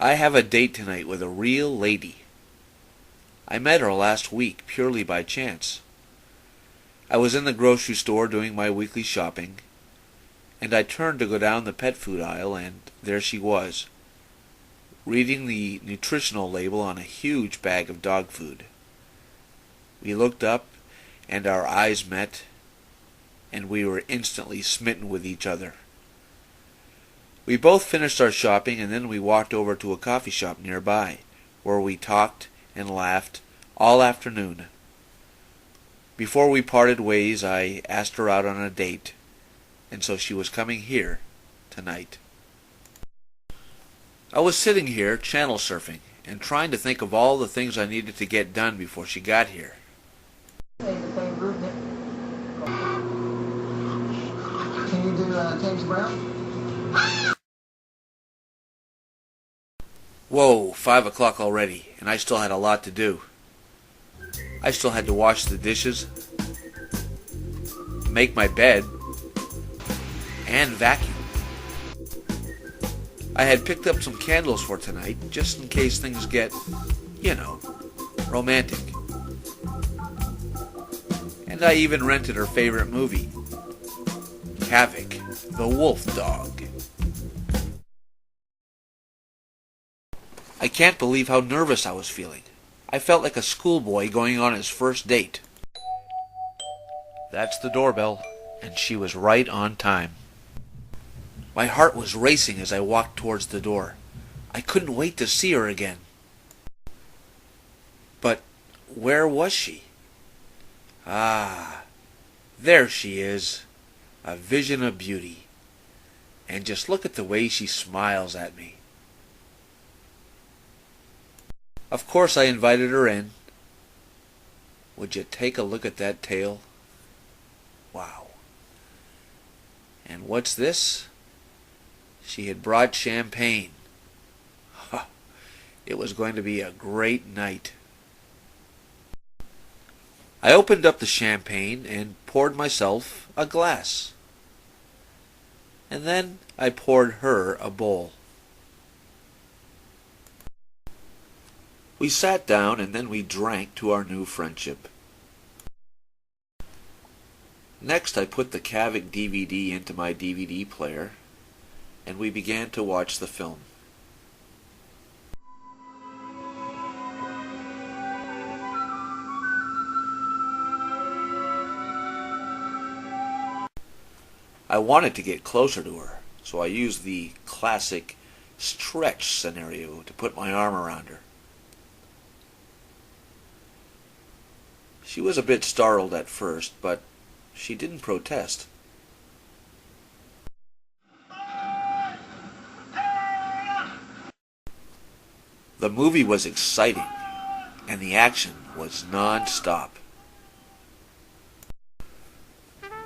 I have a date tonight with a real lady. I met her last week purely by chance. I was in the grocery store doing my weekly shopping, and I turned to go down the pet food aisle, and there she was, reading the nutritional label on a huge bag of dog food. We looked up, and our eyes met, and we were instantly smitten with each other. We both finished our shopping, and then we walked over to a coffee shop nearby, where we talked and laughed all afternoon. Before we parted ways, I asked her out on a date, and so she was coming here tonight. I was sitting here channel surfing and trying to think of all the things I needed to get done before she got here. Can you do James Brown? Whoa, 5 o'clock already, and I still had a lot to do. I still had to wash the dishes, make my bed, and vacuum. I had picked up some candles for tonight, just in case things get, romantic. And I even rented her favorite movie, Havoc, the Wolf Dog. I can't believe how nervous I was feeling. I felt like a schoolboy going on his first date. That's the doorbell, and she was right on time. My heart was racing as I walked towards the door. I couldn't wait to see her again. But where was she? Ah, there she is, a vision of beauty. And just look at the way she smiles at me. Of course I invited her in. Would you take a look at that tail? Wow. And what's this? She had brought champagne. It was going to be a great night. I opened up the champagne and poured myself a glass. And then I poured her a bowl. We sat down and then we drank to our new friendship. Next I put the Havoc DVD into my DVD player and we began to watch the film. I wanted to get closer to her, so I used the classic stretch scenario to put my arm around her. She was a bit startled at first, but she didn't protest. The movie was exciting, and the action was non-stop.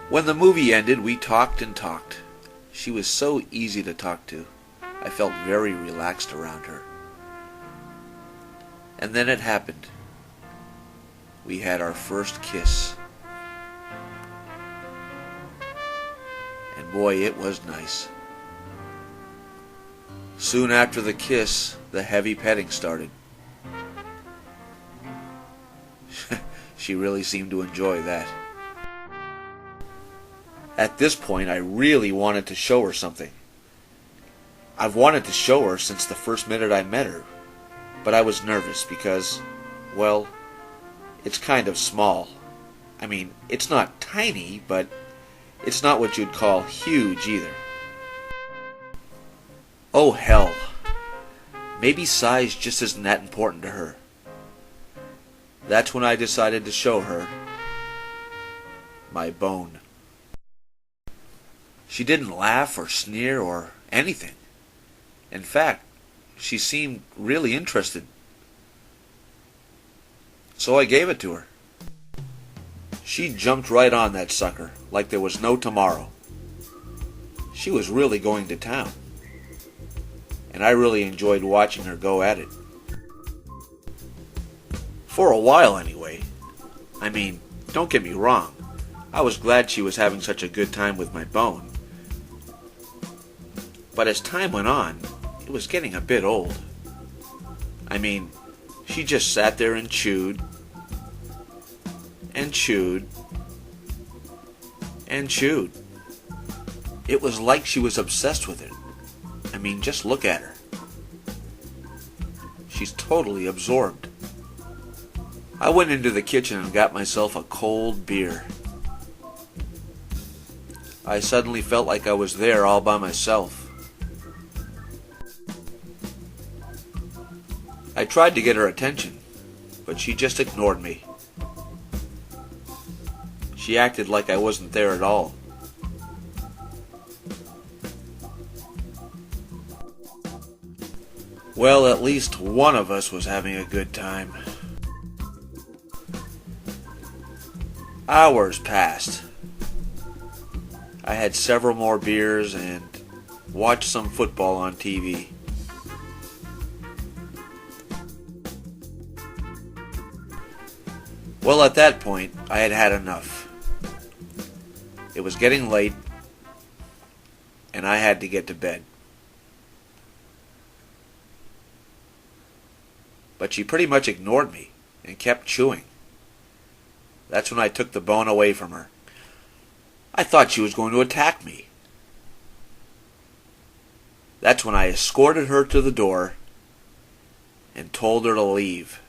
When the movie ended, we talked and talked. She was so easy to talk to. I felt very relaxed around her. And then it happened. We had our first kiss. And boy, it was nice. Soon after the kiss, the heavy petting started. She really seemed to enjoy that. At this point, I really wanted to show her something. I've wanted to show her since the first minute I met her, but I was nervous because, well, it's kind of small. I mean, it's not tiny, but it's not what you'd call huge either. Oh hell. Maybe size just isn't that important to her. That's when I decided to show her my bone. She didn't laugh or sneer or anything. In fact, she seemed really interested. So I gave it to her. She jumped right on that sucker like there was no tomorrow. She was really going to town. And I really enjoyed watching her go at it. For a while anyway. I mean, don't get me wrong. I was glad she was having such a good time with my bone. But as time went on, it was getting a bit old. I mean, she just sat there and chewed, and chewed, and chewed. It was like she was obsessed with it. I mean, just look at her. She's totally absorbed. I went into the kitchen and got myself a cold beer. I suddenly felt like I was there all by myself. I tried to get her attention, but she just ignored me. She acted like I wasn't there at all. Well, at least one of us was having a good time. Hours passed. I had several more beers and watched some football on TV. Well, at that point, I had had enough. It was getting late, and I had to get to bed. But she pretty much ignored me and kept chewing. That's when I took the bone away from her. I thought she was going to attack me. That's when I escorted her to the door and told her to leave.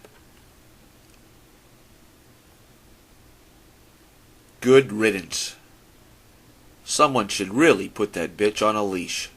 Good riddance. Someone should really put that bitch on a leash.